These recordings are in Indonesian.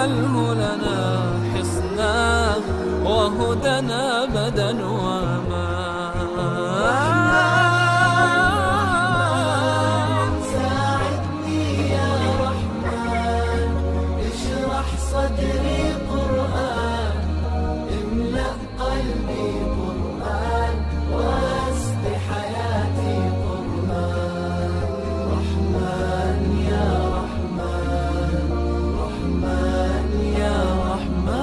واجعله لنا حصنا وهدنا أبدا وما ساعدني يا رحمن اشرح صدري قرآن املأ قلبي قرآن واسق حياتي قرآن رحمن يا رحمن رحمن يا رحمن.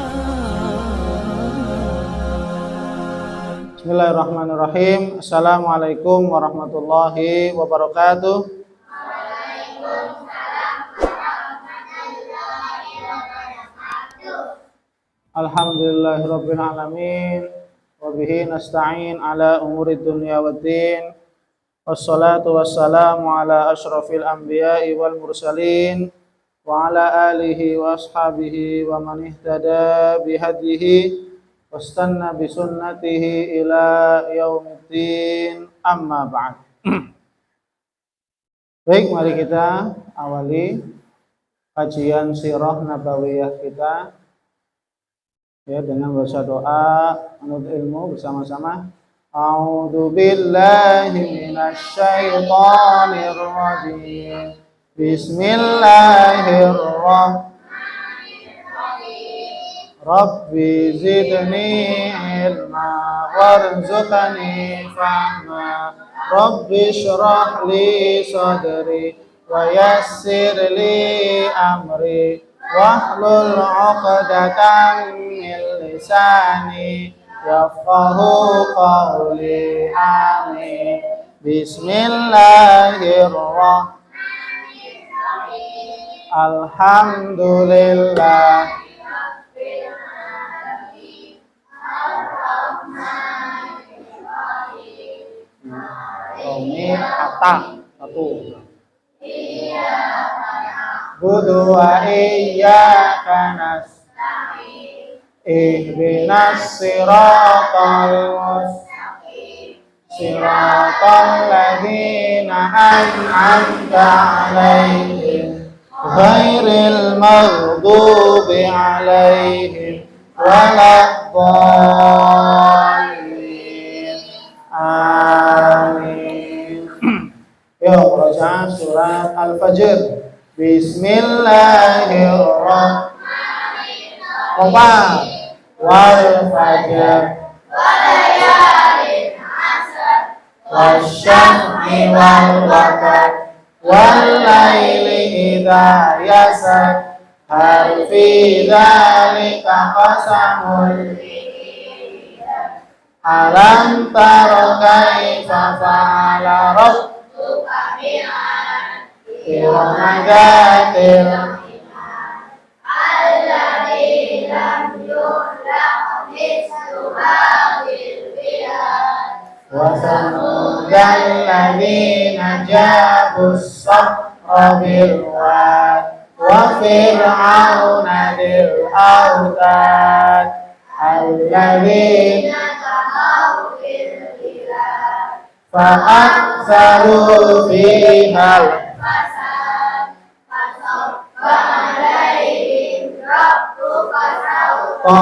Bismillahirrahmanirrahim. Assalamualaikum warahmatullahi wabarakatuh. Alhamdulillahirabbil alamin wa bihi nasta'in ala umuri dunya waddin. Wassalatu wassalamu ala asyrafil anbiya'i wal mursalin wa ala alihi wa ashabihi wa man ihtada bihadihi wastanna bisunnatihi ila yaumiddin, amma ba'd. Baik, mari kita awali kajian sirah nabawiyah kita ya dengan baca doa menuntut ilmu bersama-sama. A'udzu billahi minasy syaithanir rajim. Bismillahirrahmanirrahim. Rabbi zidni ilma warzuqni fahma. Rabbi shrah li sadri wa yassir li amri wahlul 'uqdatam min lisani yafqahu qawli. Amin. Bismillahirrahmanirrahim. Alhamdulillah satu budu wa iyyaka nasta'in ihdinas siratal mustaqim siratal ladzina an'amta 'alaihim ghairil maghdubi 'alaihim waladdallin. Amin. Yuk, baca surat Al-Fajr. Bismillahirrahmanirrahim. Wal fajr walayalin asr wasyaf'i wal watar wal laili idza yasar hal fi dzalika qasamul alam tara kaifa fa'ala rabbuka bi'adil alladzi lam yukhlaq mithluhu fil bilad wa samudal ladzina jabus sakhra bil wad wa fir'auna dil autad alladzina taghaw fil bilad fa'aktsaru fihal fasad fasawfa 'alaihim rabbuka sawfa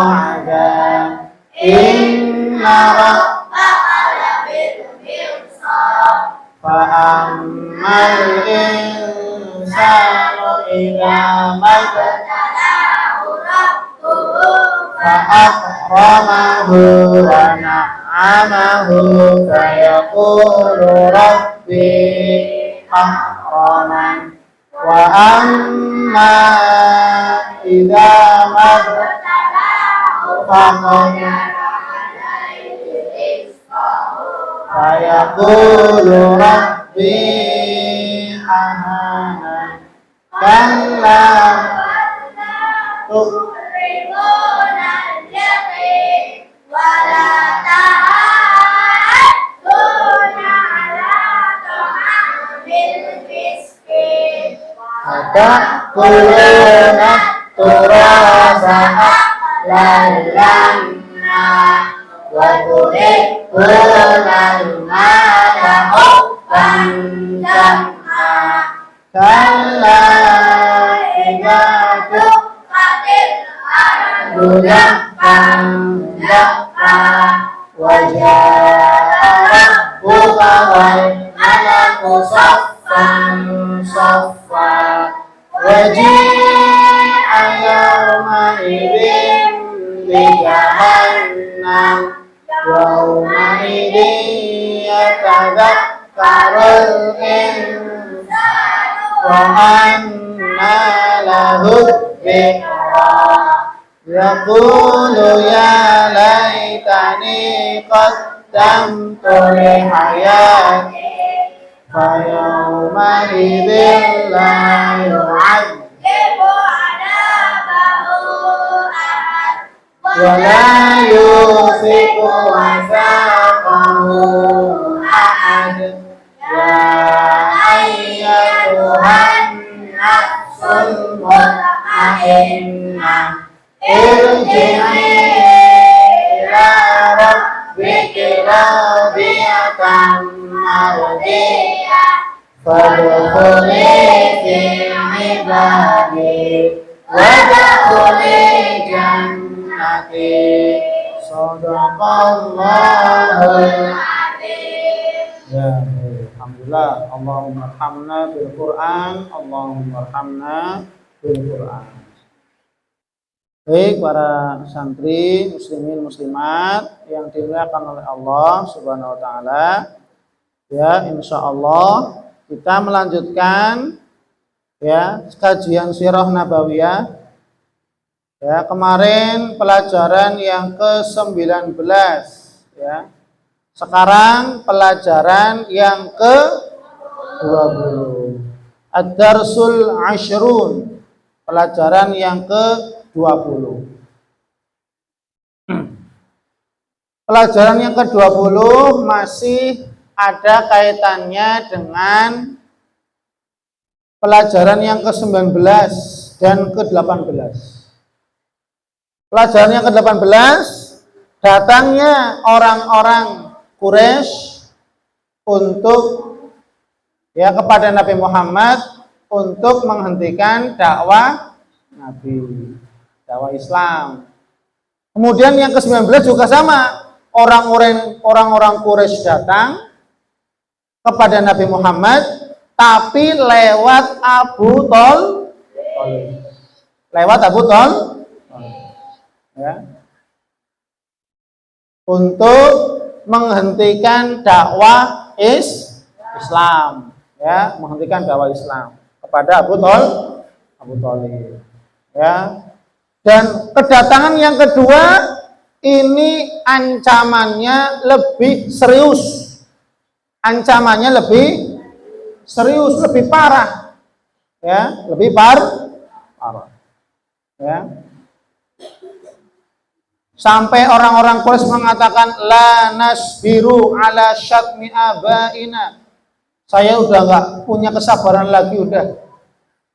inna rabbaka labil mirsad fa'ammal insanu idza mabtalahu rabbuhu fa'akramahu wa na'amahu fayaqulu rabbi akraman wa amma idza mabtalahu fayaqulu rabbi ahanan kalla tu'rimuna al-yaqin wa la ta'aduna ala ta'amil miskin ta'kuluna turasa lallamna wa tuhibbuna al-mala hubban jamma kalla idza tuqatil دكا دكا وجاء ربك والملك صفا صفا وجيء يومئذ بجهنم يومئذ يتذكر الإنسان وأنى له الذكرى يقول يا ليتني قدمت لحياتي فيومئذ لا يعذب عذابه أحد ولا يوثق وثاقه أحد يا أيتها النفس المطمئنة ارجعي إلى ربك راضية مرضية فادخلي في عبادي وادخلي جنتي صدق الله العظيم. Ya, alhamdulillah. Allahumma arhamna bil Quran, Allahumma arhamna bil Quran. Baik para santri, muslimin, muslimat yang dimuliakan oleh Allah Subhanahu wa taala. Ya, insyaallah kita melanjutkan ya kajian sirah nabawiyah. Ya, kemarin pelajaran yang ke-19 ya. Sekarang pelajaran yang ke-20. Ad-Darsul Ashrun. Pelajaran yang ke-20. Pelajaran yang ke-20 masih ada kaitannya dengan pelajaran yang ke-19 dan ke-18. Pelajaran yang ke-18, datangnya orang-orang Quraisy untuk ya kepada Nabi Muhammad untuk menghentikan dakwah Nabi, dakwah Islam. Kemudian yang ke-19 juga sama, orang-orang Quraisy datang kepada Nabi Muhammad tapi lewat Abu Thalib. Lewat Abu Thalib. Ya. Untuk menghentikan dakwah Islam, ya, menghentikan dakwah Islam kepada Abu Thalib, ya. Dan kedatangan yang kedua ini ancamannya lebih serius, ancamannya lebih serius, lebih parah, ya, lebih parah, ya. Sampai orang-orang Quraisy mengatakan la nasbiru ala syatmi abaina. Saya udah nggak punya kesabaran lagi udah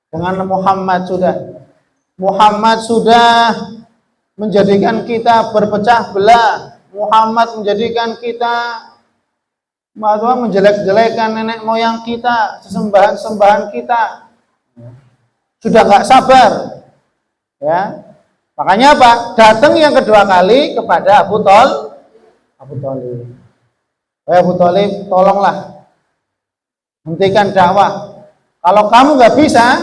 dengan Muhammad sudah. Muhammad sudah menjadikan kita berpecah belah. Muhammad menjadikan kita menjelek-jelekan nenek moyang kita, sesembahan-sembahan kita. Sudah nggak sabar. Ya. Makanya apa? Datang yang kedua kali kepada Abu Thalib. Abu Thalib, tolonglah hentikan dakwah. Kalau kamu nggak bisa,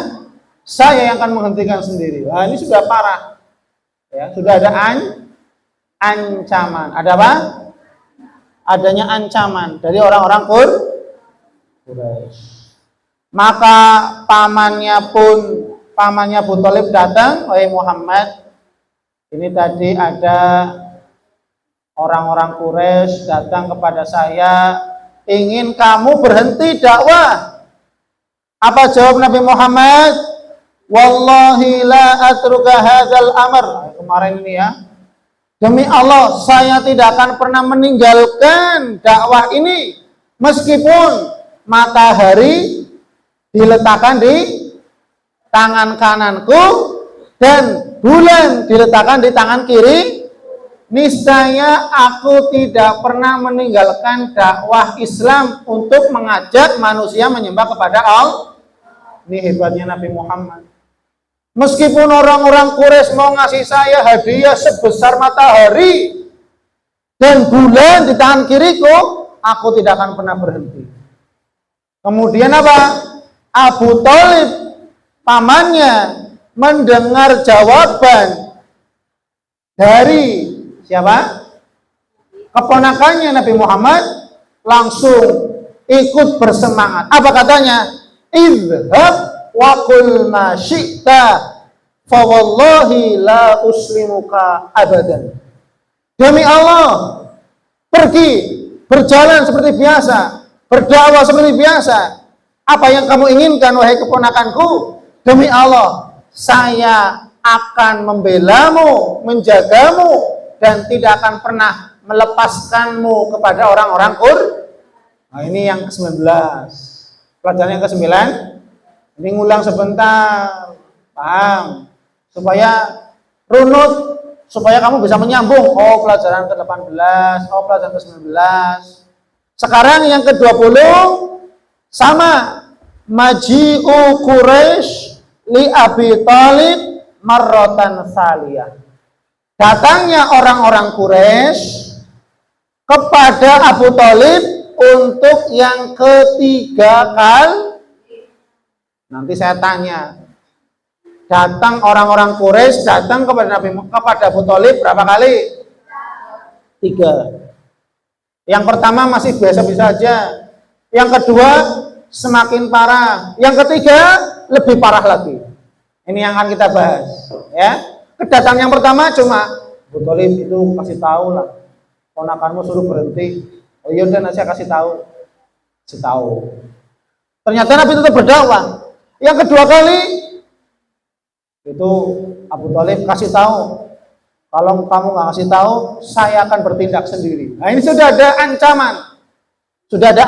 saya yang akan menghentikan sendiri. Nah, ini sudah parah. Ya, sudah ada ancaman. Ada apa? Adanya ancaman dari orang-orang Quraisy. Maka pamannya Abu Thalib datang, wahai Muhammad, ini tadi ada orang-orang Quraisy datang kepada saya, ingin kamu berhenti dakwah. Apa jawab Nabi Muhammad? Wallahi la atruka hadzal amr. Kemarin ini ya. Demi Allah, saya tidak akan pernah meninggalkan dakwah ini meskipun matahari diletakkan di tangan kananku dan bulan diletakkan di tangan kiri, niscaya aku tidak pernah meninggalkan dakwah Islam untuk mengajak manusia menyembah kepada Allah. Ini hebatnya Nabi Muhammad. Meskipun orang-orang Quraisy mau ngasih saya hadiah sebesar matahari dan bulan di tangan kiriku, aku tidak akan pernah berhenti. Kemudian apa? Abu Thalib, pamannya, mendengar jawaban dari siapa? Keponakannya Nabi Muhammad, langsung ikut bersemangat. Apa katanya? Idhab wa qul ma syi'ta fa wallahi la uslimuka abadan. Demi Allah, pergi, berjalan seperti biasa, berdakwah seperti biasa. Apa yang kamu inginkan wahai keponakanku? Demi Allah, saya akan membelamu, menjagamu, dan tidak akan pernah melepaskanmu kepada orang-orang Nah, ini yang ke-19. Pelajaran yang ke-9. Ini ngulang sebentar, paham? Supaya runut, supaya kamu bisa menyambung. Oh, pelajaran ke-18, oh, pelajaran ke-19. Sekarang yang ke-20, sama. Maji'u Quraisy li Abi Thalib marratan tsaliyah. Datangnya orang-orang Quraisy kepada Abu Thalib untuk yang ketiga kali. Nanti saya tanya, datang orang-orang Quraisy datang kepada Abu Thalib berapa kali? 3. Yang pertama masih biasa-biasa saja. Yang kedua semakin parah. Yang ketiga lebih parah lagi. Ini yang akan kita bahas. Ya, kedatangan yang pertama cuma Abu Thalib itu kasih tahu lah, ponakanmu suruh berhenti. Oh iya udah, saya kasih tahu. Ternyata Nabi tetap berdakwah. Yang kedua kali itu Abu Thalib kasih tahu, kalau kamu nggak kasih tahu, saya akan bertindak sendiri. Nah, ini sudah ada ancaman, sudah ada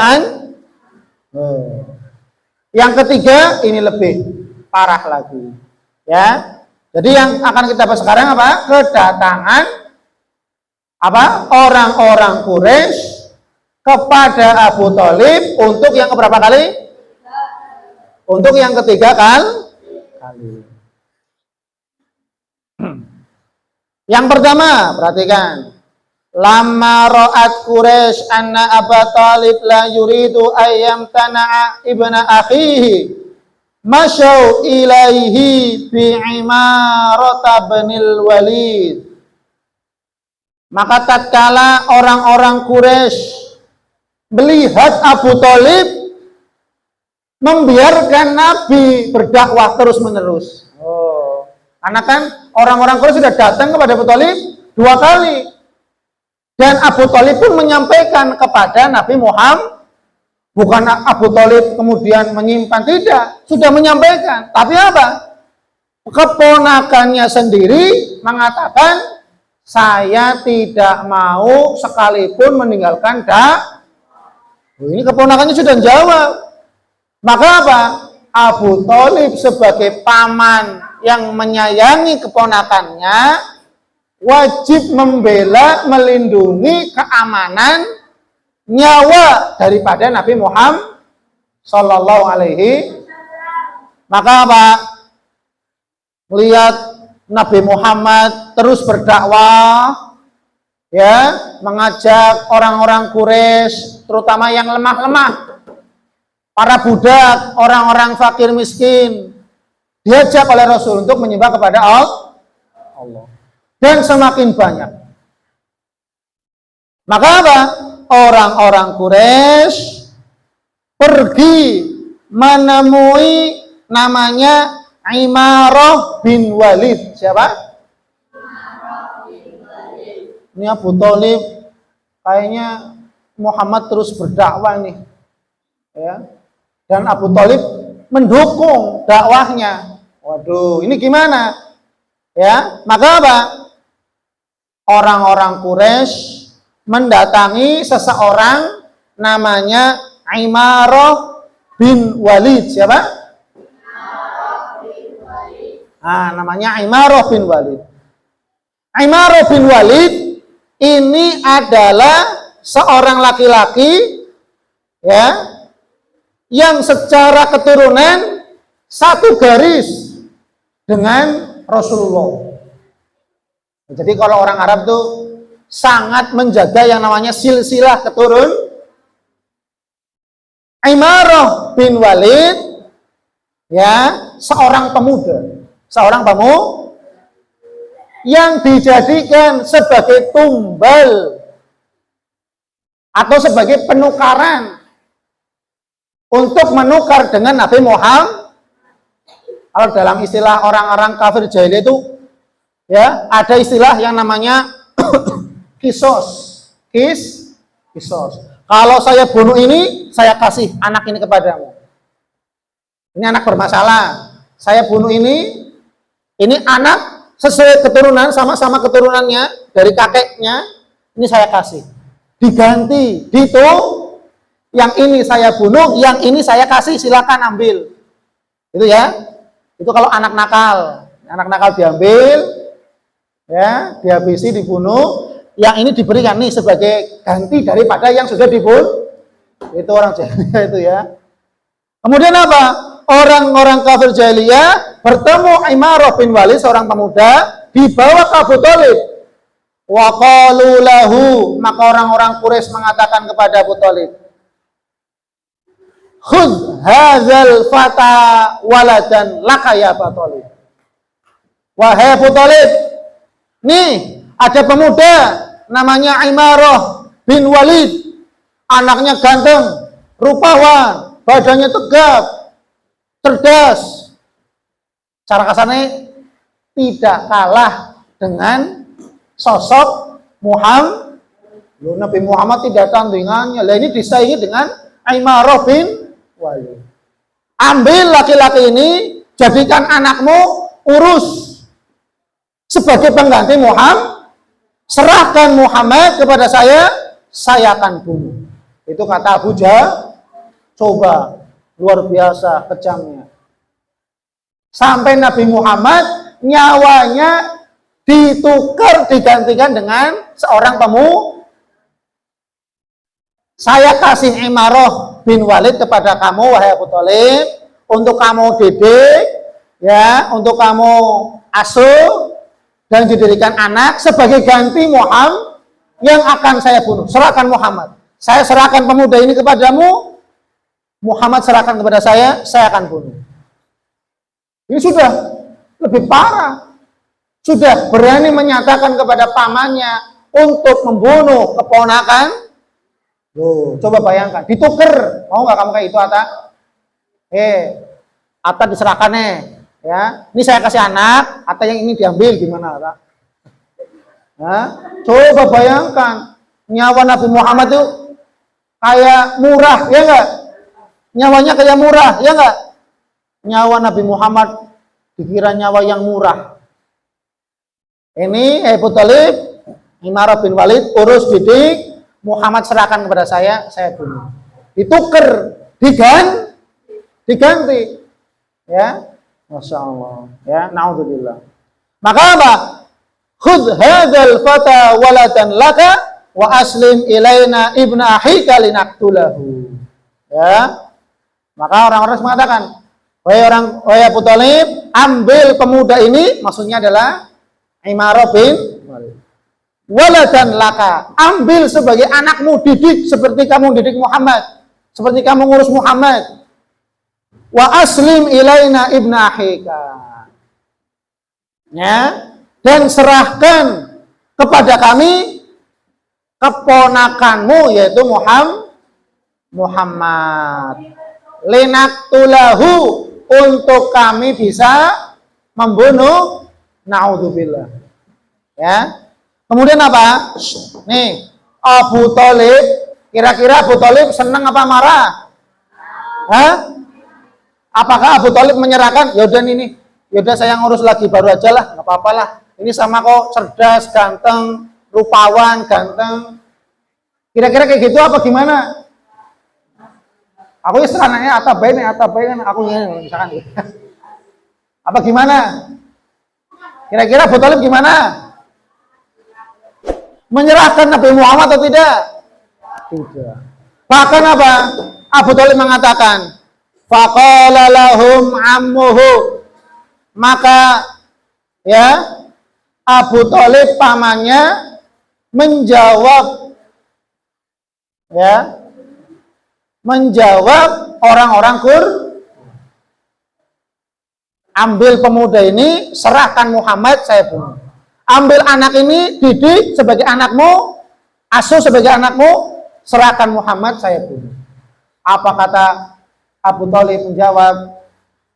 Yang ketiga ini lebih parah lagi, ya. Jadi yang akan kita bahas sekarang apa? Kedatangan orang-orang Quraisy kepada Abu Thalib untuk yang keberapa kali? Untuk yang ketiga kali. Yang pertama, perhatikan. Lamma ra'at Quraisy anna Abu Thalib la yuridu ayyam tana'a ibna akhihi masyau ilaihi bi'imarata binil Walid. Maka tatkala orang-orang Quraisy melihat Abu Thalib membiarkan Nabi berdakwah terus-menerus. Karena kan orang-orang Quraisy sudah datang kepada Abu Thalib 2 kali. Dan Abu Thalib pun menyampaikan kepada Nabi Muhammad. Bukan Abu Thalib kemudian menyimpan, tidak. Sudah menyampaikan. Tapi apa? Keponakannya sendiri mengatakan, saya tidak mau sekalipun meninggalkan Ini keponakannya sudah jawab. Maka apa? Abu Thalib sebagai paman yang menyayangi keponakannya wajib membela, melindungi keamanan nyawa daripada Nabi Muhammad sallallahu alaihi. Maka apa? Lihat Nabi Muhammad terus berdakwah, ya, mengajak orang-orang Quraisy, terutama yang lemah-lemah, para budak, orang-orang fakir miskin, diajak oleh Rasul untuk menyembah kepada Allah. Dan semakin banyak. Maka apa? Orang-orang Quraisy pergi menemui namanya Imarah bin Walid. Siapa? Ini Abu Thalib. Kayaknya Muhammad terus berdakwah nih. Ya. Dan Abu Thalib mendukung dakwahnya. Waduh, ini gimana? Ya, maka apa? Orang-orang Quraisy mendatangi seseorang namanya Imarah bin Walid. Siapa? Namanya Imarah bin Walid. Imarah bin Walid ini adalah seorang laki-laki, ya, yang secara keturunan satu garis dengan Rasulullah. Jadi kalau orang Arab tuh sangat menjaga yang namanya silsilah keturun. Imarah bin Walid ya, seorang pemuda yang dijadikan sebagai tumbal atau sebagai penukaran untuk menukar dengan Nabi Muhammad. Kalau dalam istilah orang-orang kafir jahiliyah itu ya, ada istilah yang namanya kisos. Kalau saya bunuh ini, saya kasih anak ini kepadamu. Ini anak bermasalah. Saya bunuh ini anak sesuai keturunan, sama-sama keturunannya dari kakeknya, ini saya kasih. Diganti, yang ini saya bunuh, yang ini saya kasih, silakan ambil. Itu ya. Itu kalau anak nakal diambil, ya, dihabisi, dibunuh. Yang ini diberikan nih sebagai ganti daripada yang sudah dibunuh. Itu orang jahiliyah itu ya. Kemudian apa? Orang-orang kafir jahiliyah bertemu Imarah bin Walid, seorang pemuda, dibawa ke Abu Thalib. Wa qalu lahu, maka orang-orang Quraisy mengatakan kepada Abu Thalib, khudh hadzal fata waladan laka ya Abu Thalib. Wahai Abu Thalib, nih ada pemuda namanya Imarah bin Walid, anaknya ganteng, rupawan, badannya tegap, cerdas. Cara kasarnya tidak kalah dengan sosok Muhammad. Nabi Muhammad tidak tandingannya. Lah ini disaingi dengan Imarah bin Walid. Ambil laki-laki ini, jadikan anakmu, urus sebagai pengganti Muhammad. Serahkan Muhammad kepada saya akan bunuh. Itu kata Abu Jahal. Coba, luar biasa kejamnya. Sampai Nabi Muhammad nyawanya ditukar, digantikan dengan seorang pemuda. Saya kasih Imarah bin Walid kepada kamu, wahai Abu Thalib, untuk kamu didik, ya, untuk kamu asuh, dan didirikan anak sebagai ganti Muhammad yang akan saya bunuh. Serahkan Muhammad. Saya serahkan pemuda ini kepadamu, Muhammad serahkan kepada saya akan bunuh. Ini sudah lebih parah. Sudah berani menyatakan kepada pamannya untuk membunuh keponakan. Loh, coba bayangkan, ditukar. Mau nggak kamu kayak itu, Atta? Atta diserahkan nih. Ya, ini saya kasih anak, atau yang ini diambil, gimana, Atta? Coba bayangkan, nyawa Nabi Muhammad itu kayak murah, ya enggak? Nyawanya kayak murah, ya enggak? Nyawa Nabi Muhammad dikira nyawa yang murah. Ini Abu Thalib, Imarah bin Walid, urus didik, Muhammad serahkan kepada saya bunuh. Ditukar, diganti. Ya. Masya Allah, ya, naudzubillah. Maka apa? Khudh hadzal fata waladan laka wa aslim ilaina ibna akhika linaqtulahu. Ya. Maka orang-orang mengatakan, wahai Abu Thalib, ambil pemuda ini, maksudnya adalah Imarah bin Walid. Waladan laka, ambil sebagai anakmu, didik seperti kamu didik Muhammad, seperti kamu ngurus Muhammad. Wa aslim ilaina ibna akhika. Ya, dan serahkan kepada kami keponakanmu yaitu Muhammad. Linaqtulahu, untuk kami bisa membunuh, naudzubillah. Ya. Kemudian apa? Nih, Abu Thalib, kira-kira Abu Thalib senang apa marah? Apakah Abu Thalib menyerahkan? Yaudah ini, yaudah saya ngurus lagi baru aja lah, nggak apa-apa lah. Ini sama kok, cerdas, ganteng, rupawan, ganteng. Kira-kira kayak gitu apa gimana? Aku istilah atabain kan aku ini misalkan. Apa gimana? Kira-kira Abu Thalib gimana? Menyerahkan Nabi Muhammad atau tidak? Tidak. Bahkan apa? Abu Thalib mengatakan, faqala lahum ammuhu, Maka ya Abu Thalib pamannya menjawab orang-orang ambil pemuda ini, serahkan Muhammad, saya bunuh. Ambil anak ini, didik sebagai anakmu, asuh sebagai anakmu, serahkan Muhammad, saya bunuh. Apa kata Abu Thalib menjawab?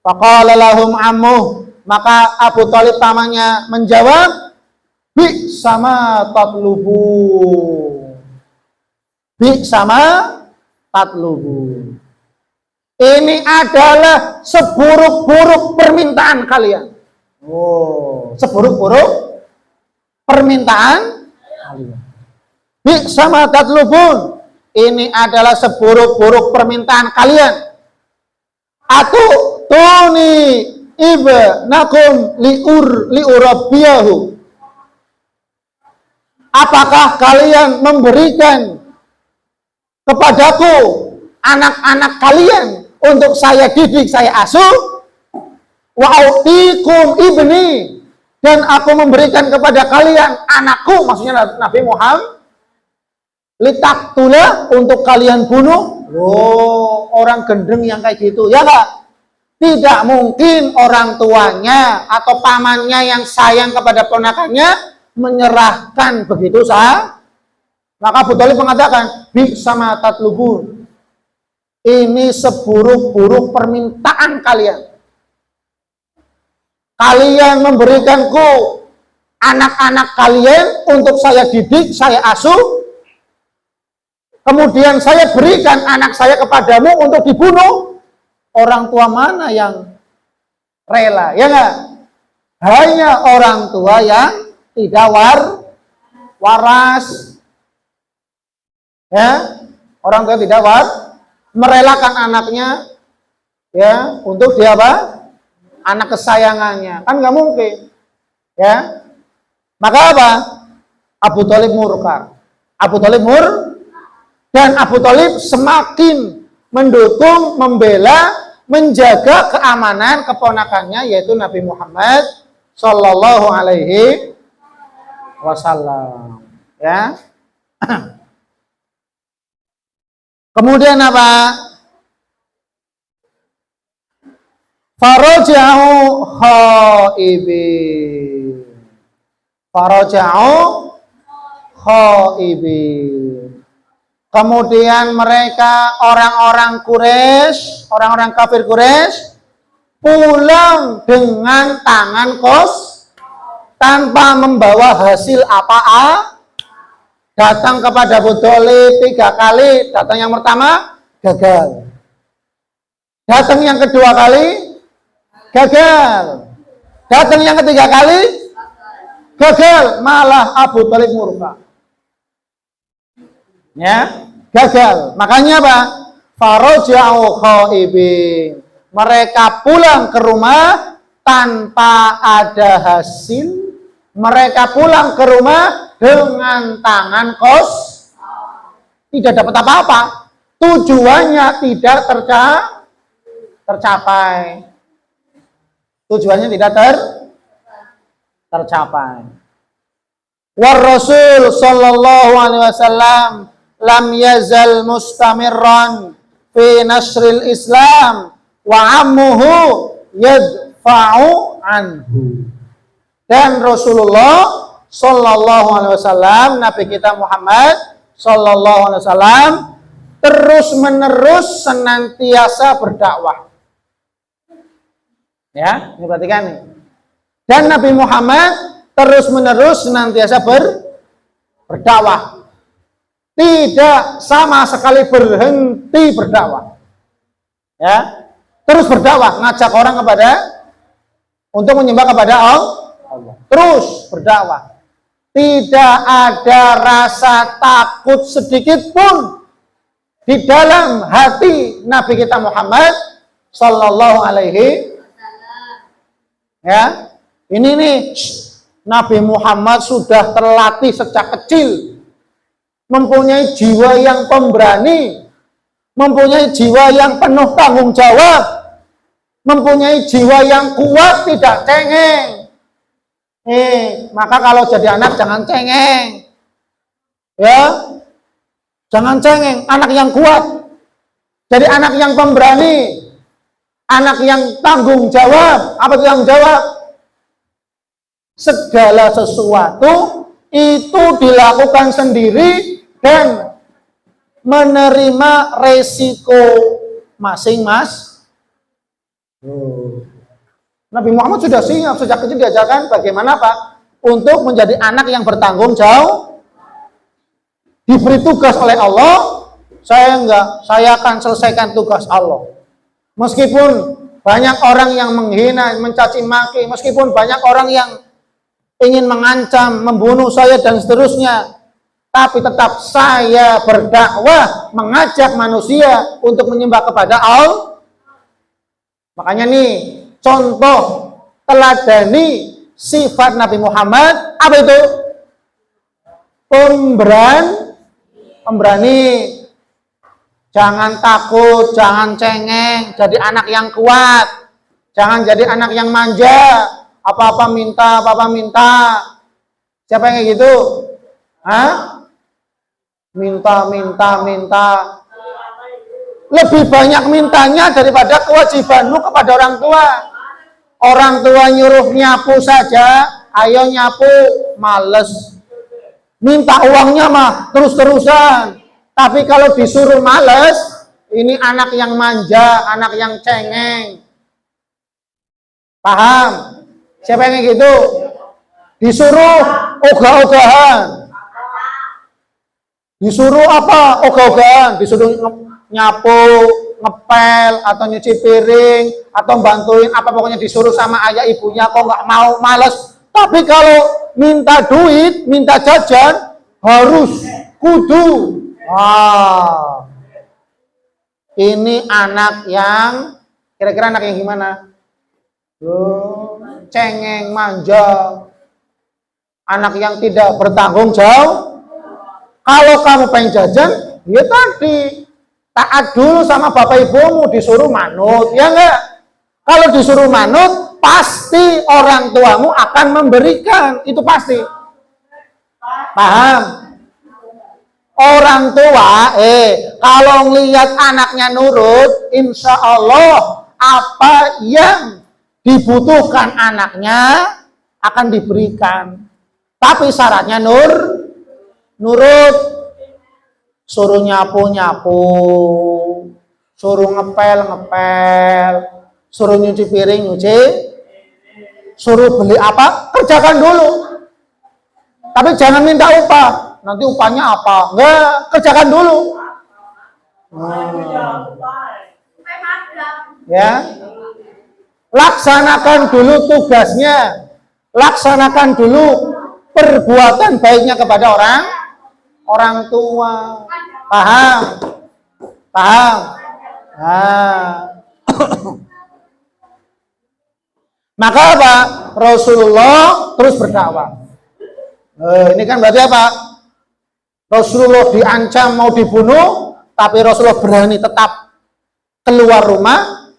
Faqala lahum ammuh, maka Abu Thalib pamannya menjawab, bi sama tatlubu. Bi sama tatlubu. Ini adalah seburuk-buruk permintaan kalian. Oh, seburuk-buruk permintaan kalian. Bi sama tatlubun. Ini adalah seburuk-buruk permintaan kalian. Atau tuni ibnakum liurabbiyahu. Apakah kalian memberikan kepadaku anak-anak kalian untuk saya didik, saya asuh? Wa autikum ibni, dan aku memberikan kepada kalian anakku, maksudnya Nabi Muhammad, litaktula, untuk kalian bunuh. Loh, orang gendeng yang kayak gitu, ya enggak? Tidak mungkin orang tuanya atau pamannya yang sayang kepada ponakannya menyerahkan begitu saja. Maka Abu Thalib mengatakan, bi sama tatlubun. Ini seburuk-buruk permintaan kalian. Kalian memberikanku anak-anak kalian untuk saya didik, saya asuh. Kemudian saya berikan anak saya kepadamu untuk dibunuh. Orang tua mana yang rela? Ya enggak? Hanya orang tua yang tidak waras. Ya, orang tua tidak merelakan anaknya ya untuk dia apa? Anak kesayangannya. Kan nggak mungkin. Ya. Maka apa? Abu Thalib murka. Dan Abu Thalib semakin mendukung, membela, menjaga keamanan keponakannya, yaitu Nabi Muhammad Sallallahu Alaihi Wasallam. Ya. Kemudian apa? Faraja'u khaibin. Kemudian mereka orang-orang Quraisy, orang-orang kafir Quraisy pulang dengan tangan kos, tanpa membawa hasil apa-apa. Datang kepada Abu Thalib 3 kali, datang yang pertama gagal. Datang yang kedua kali gagal. Datang yang ketiga kali gagal, malah Abu Thalib murka. Ya, gagal. Makanya apa? Faraja'u khaibin. Mereka pulang ke rumah tanpa ada hasil. Mereka pulang ke rumah dengan tangan kos, tidak dapat apa-apa. Tujuannya tidak tercapai. Tujuannya tidak tercapai. War Rasul sallallahu alaihi wasallam lam yazal mustamirran fi nasril Islam wa ammuhu yadfa'u anhu. Dan Rasulullah Sallallahu Alaihi Wasallam, Nabi kita Muhammad Sallallahu Alaihi Wasallam, terus menerus senantiasa berdakwah. Ya, ini perhatikan nih. Dan Nabi Muhammad terus menerus senantiasa berdakwah. Tidak sama sekali berhenti berdakwah. Ya, terus berdakwah, ngajak orang untuk menyembah kepada Allah. Terus berdakwah. Tidak ada rasa takut sedikit pun di dalam hati Nabi kita Muhammad Sallallahu Alaihi Ya, ini nih Nabi Muhammad sudah terlatih sejak kecil, mempunyai jiwa yang pemberani, mempunyai jiwa yang penuh tanggung jawab, mempunyai jiwa yang kuat, tidak cengeng. Maka kalau jadi anak jangan cengeng. Ya. Jangan cengeng, anak yang kuat. Jadi anak yang pemberani, anak yang tanggung jawab. Apa itu tanggung jawab? Segala sesuatu itu dilakukan sendiri dan menerima resiko masing-masing. Nabi Muhammad sudah siap sejak kecil diajarkan bagaimana Pak untuk menjadi anak yang bertanggung jawab. Diberi tugas oleh Allah, saya akan selesaikan tugas Allah. Meskipun banyak orang yang menghina, mencaci maki, meskipun banyak orang yang ingin mengancam, membunuh saya dan seterusnya, tapi tetap saya berdakwah, mengajak manusia untuk menyembah kepada Allah. Makanya nih, contoh teladani sifat Nabi Muhammad, apa itu? Pemberani. Jangan takut, jangan cengeng, jadi anak yang kuat. Jangan jadi anak yang manja, apa-apa minta, apa-apa minta. Siapa yang kayak gitu? Minta. Lebih banyak mintanya daripada kewajibanmu kepada orang tua. Orang tua nyuruh nyapu saja, ayo nyapu, males. Minta uangnya mah terus-terusan. Tapi kalau disuruh males, ini anak yang manja, anak yang cengeng. Paham? Siapa yang kayak gitu? Disuruh ogah-ogahan. Disuruh apa? Ogah-ogahan. Disuruh nyapu, ngepel, atau nyuci piring, atau bantuin apa pokoknya disuruh sama ayah ibunya, kok nggak mau, males. Tapi kalau minta duit, minta jajan, harus, kudu. Ini anak yang, kira-kira anak yang gimana? Cengeng, manja. Anak yang tidak bertanggung jawab. Kalau kamu pengen jajan, ya tadi. Taat dulu sama bapak ibumu, disuruh manut, ya enggak? Kalau disuruh manut, pasti orang tuamu akan memberikan, itu pasti. Paham? Orang tua, kalau ngelihat anaknya nurut, insya Allah apa yang dibutuhkan anaknya akan diberikan. Tapi syaratnya nurut. Suruh nyapu, suruh ngepel, suruh nyuci piring, suruh beli apa, kerjakan dulu. Tapi jangan minta upah. Nanti upahnya apa? Enggak, kerjakan dulu. Ya. Laksanakan dulu tugasnya. Laksanakan dulu perbuatan baiknya kepada orang tua. Paham? Maka apa? Rasulullah terus berdakwah. Ini kan berarti apa? Rasulullah diancam mau dibunuh, tapi Rasulullah berani tetap keluar rumah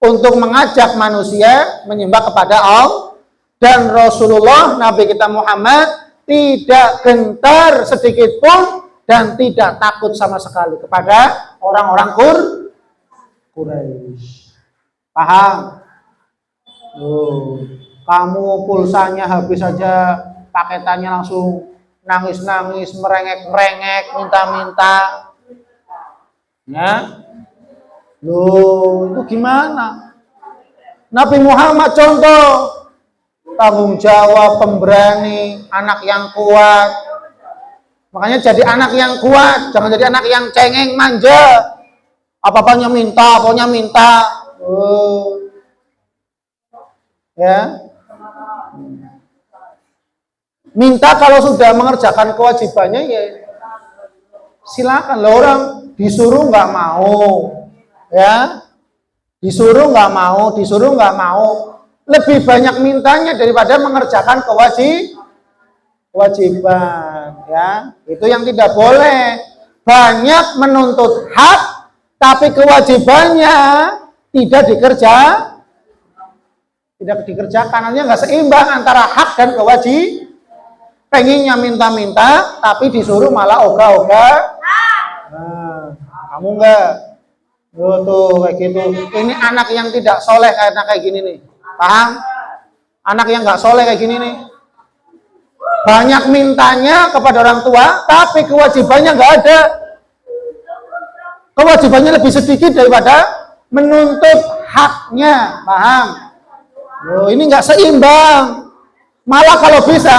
untuk mengajak manusia menyembah kepada Allah. Dan Rasulullah, Nabi kita Muhammad, tidak gentar sedikit pun dan tidak takut sama sekali kepada orang-orang Quraisy. Paham? Kamu pulsanya habis saja, paketannya langsung nangis-nangis, merengek-merengek, minta-minta. Ya? Itu gimana? Nabi Muhammad contoh tanggung jawab, pemberani, anak yang kuat. Makanya jadi anak yang kuat, jangan jadi anak yang cengeng, manja. Apa-apanya minta, pokoknya minta. Ya. Minta kalau sudah mengerjakan kewajibannya ya silakan. Lah orang disuruh nggak mau, ya disuruh nggak mau, lebih banyak mintanya daripada mengerjakan kewajiban, ya itu yang tidak boleh. Banyak menuntut hak tapi kewajibannya tidak tidak dikerjakan, artinya nggak seimbang antara hak dan kewajiban. Pengennya minta-minta, tapi disuruh malah ogah-ogah. Nah, kamu enggak. Tuh kayak gitu. Ini anak yang tidak soleh kayak gini nih. Paham? Anak yang nggak soleh kayak gini nih. Banyak mintanya kepada orang tua, tapi kewajibannya nggak ada. Kewajibannya lebih sedikit daripada menuntut haknya. Paham? Loh, ini nggak seimbang. Malah kalau bisa,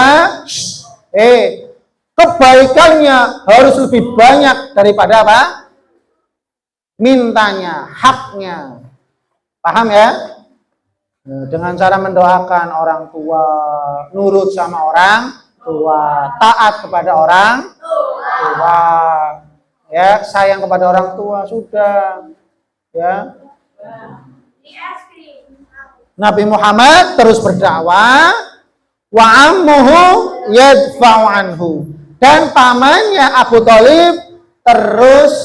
kebaikannya harus lebih banyak daripada apa? Mintanya, haknya. Paham ya? Dengan cara mendoakan orang tua, nurut sama orang tua, taat kepada orang tua, ya, sayang kepada orang tua, sudah, ya. Nabi Muhammad terus berdakwah, wa ammuhu yadfa'u anhu, dan pamannya Abu Thalib terus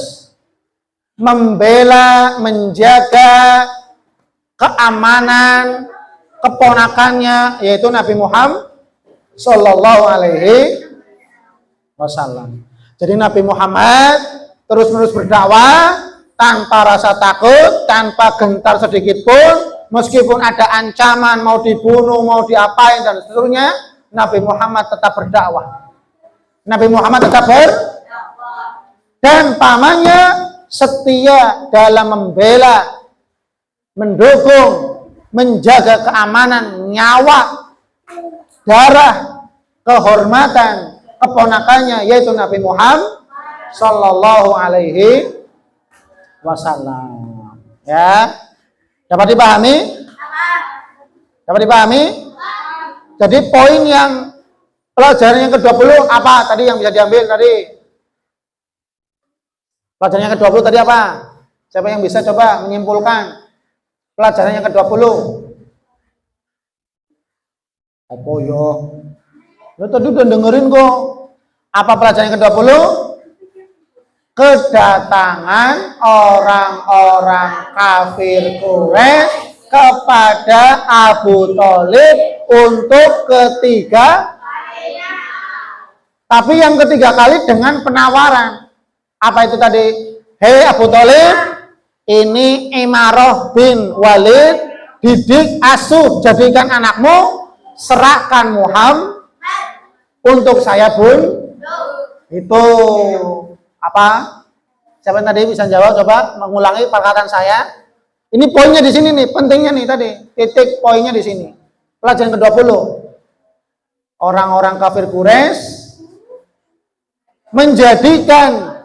membela, menjaga keamanan keponakannya, yaitu Nabi Muhammad Sallallahu Alaihi Wasallam. Jadi Nabi Muhammad terus-menerus berdakwah tanpa rasa takut, tanpa gentar sedikit pun, meskipun ada ancaman mau dibunuh, mau diapain dan seterusnya, Nabi Muhammad tetap berdakwah. Nabi Muhammad tetap berdakwah. Dan pamannya setia dalam membela, mendukung, menjaga keamanan nyawa, darah, kehormatan keponakannya, yaitu Nabi Muhammad Sallallahu Alaihi Wasallam. Ya, dapat dipahami? Dapat dipahami? Jadi poin yang pelajaran yang ke-20 apa tadi yang bisa diambil tadi? Pelajaran yang ke-20 tadi apa? Siapa yang bisa coba menyimpulkan pelajaran yang ke-20? Apa yo? Lo tadi udah dengerin kok. Apa pelajaran yang ke-20? Kedatangan orang-orang kafir Quraisy kepada Abu Thalib untuk ketiga kalinya. Tapi yang ketiga kali dengan penawaran. Apa itu tadi? Hei Abu Thalib, ini Imarah bin Walid, didik, asuh, jadikan anakmu, serahkan Muhammad untuk saya bun. Itu apa? Siapa yang tadi bisa jawab? Coba mengulangi perkataan saya. Ini poinnya di sini nih, pentingnya nih tadi. Titik poinnya di sini. Pelajaran ke-20. Orang-orang kafir Quraisy menjadikan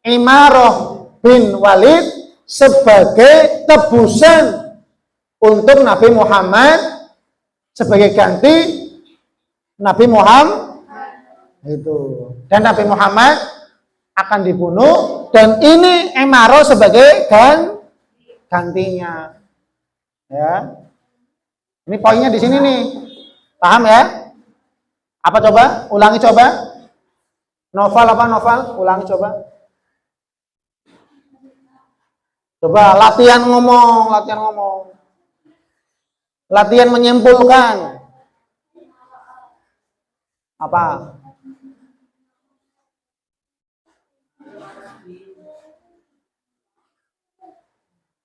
Imarah bin Walid sebagai tebusan untuk Nabi Muhammad, sebagai ganti Nabi Muhammad itu. Dan Nabi Muhammad akan dibunuh, dan ini Imarah sebagai gantinya. Ya. Ini poinnya di sini nih. Paham ya? Apa coba? Ulangi coba. Novel apa novel? Ulangi coba. Coba latihan ngomong, latihan ngomong. Latihan menyimpulkan. Apa?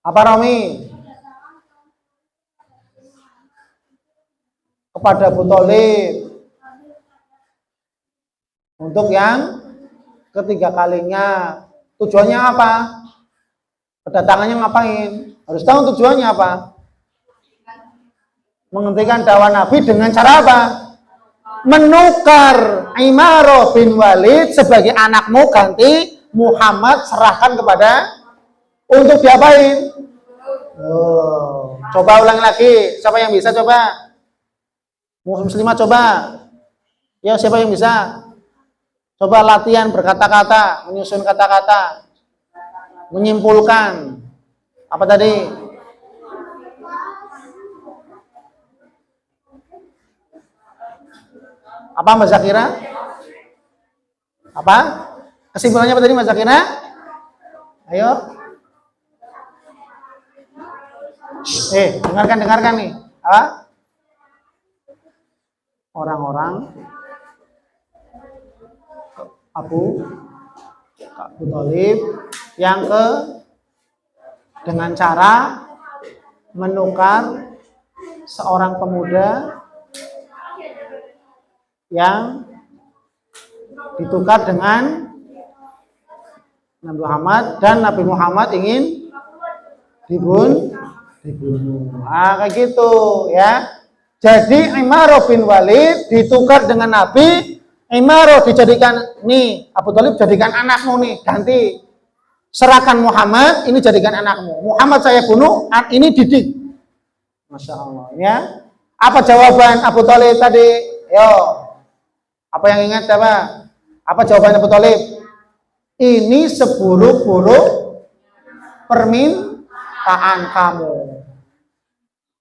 Apa Romi? Kepada Abu Thalib untuk yang ketiga kalinya. Tujuannya apa? Kedatangannya ngapain? Harus tahu tujuannya apa? Menghentikan dakwah Nabi dengan cara apa? Menukar Imarah bin Walid sebagai anakmu, ganti Muhammad, serahkan kepada untuk diapain? Oh, coba ulang lagi. Siapa yang bisa coba? Muslimah coba. Ya, siapa yang bisa? Coba latihan berkata-kata, menyusun kata-kata, menyimpulkan. Apa tadi? Apa Mbak Zakira? Apa? Kesimpulannya apa tadi Mbak Zakira? Ayo. Dengarkan nih. orang-orang Abu Thalib yang dengan cara menukar seorang pemuda yang ditukar dengan Nabi Muhammad, dan Nabi Muhammad ingin dibunuh. Nah, kayak gitu ya. Jadi Imar bin Walid ditukar dengan Nabi. Imar dijadikan, nih Abu Thalib jadikan anakmu nih, ganti. Serahkan Muhammad, ini jadikan anakmu. Muhammad saya bunuh, ini didik. Masya Allah ya. Apa jawaban Abu Thalib tadi? Yo, apa yang ingat apa? Apa jawaban Abu Thalib? Ini seburuk-buruk permintaan kamu.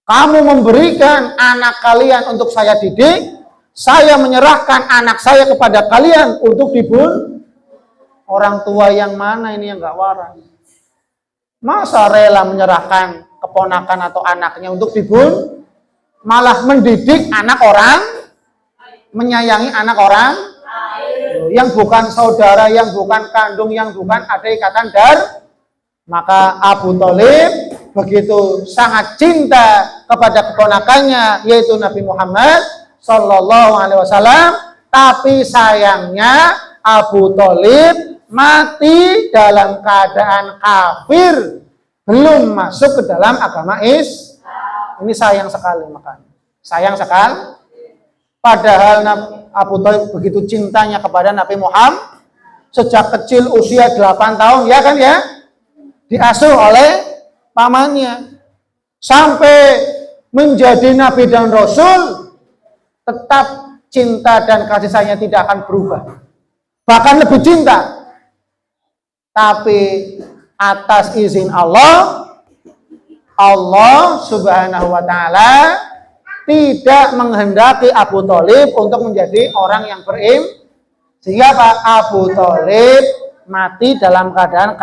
Kamu memberikan anak kalian untuk saya didik, saya menyerahkan anak saya kepada kalian untuk dibunuh. Orang tua yang mana ini yang gak waras? Masa rela menyerahkan keponakan atau anaknya untuk dibunuh? Malah mendidik anak orang, menyayangi anak orang yang bukan saudara, yang bukan kandung, yang bukan ada ikatan dar. Maka Abu Thalib begitu sangat cinta kepada keponakannya, yaitu Nabi Muhammad Sallallahu Alaihi Wasallam. Tapi sayangnya Abu Thalib mati dalam keadaan kafir, belum masuk ke dalam agama Islam. Ini sayang sekali, makanya sayang sekali. Padahal Abu Thalib begitu cintanya kepada Nabi Muhammad, sejak kecil usia 8 tahun, ya kan ya, diasuh oleh pamannya sampai menjadi Nabi dan Rasul, tetap cinta dan kasih sayangnya tidak akan berubah, bahkan lebih cinta. Tapi atas izin Allah, Allah Subhanahu wa Ta'ala tidak menghendaki Abu Thalib untuk menjadi orang yang beriman, sehingga Abu Thalib mati dalam keadaan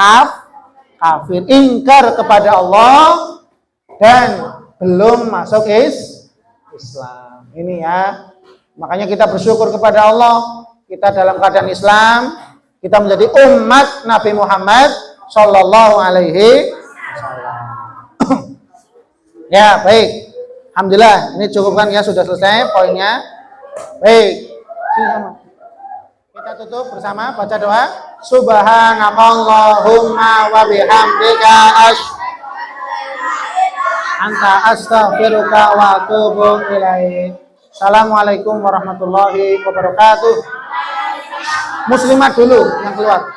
kafir, ingkar kepada Allah dan belum masuk Islam. Ini ya, makanya kita bersyukur kepada Allah, kita dalam keadaan Islam, kita menjadi umat Nabi Muhammad Sallallahu Alaihi Wasallam. Ya, baik. Alhamdulillah, ini cukup kan ya, sudah selesai poinnya. Baik. Kita tutup bersama baca doa. Subhanakallahumma wa bihamdika anta astaghfiruka wa atubu ilaik. Assalamualaikum warahmatullahi wabarakatuh. Muslimat dulu yang keluar.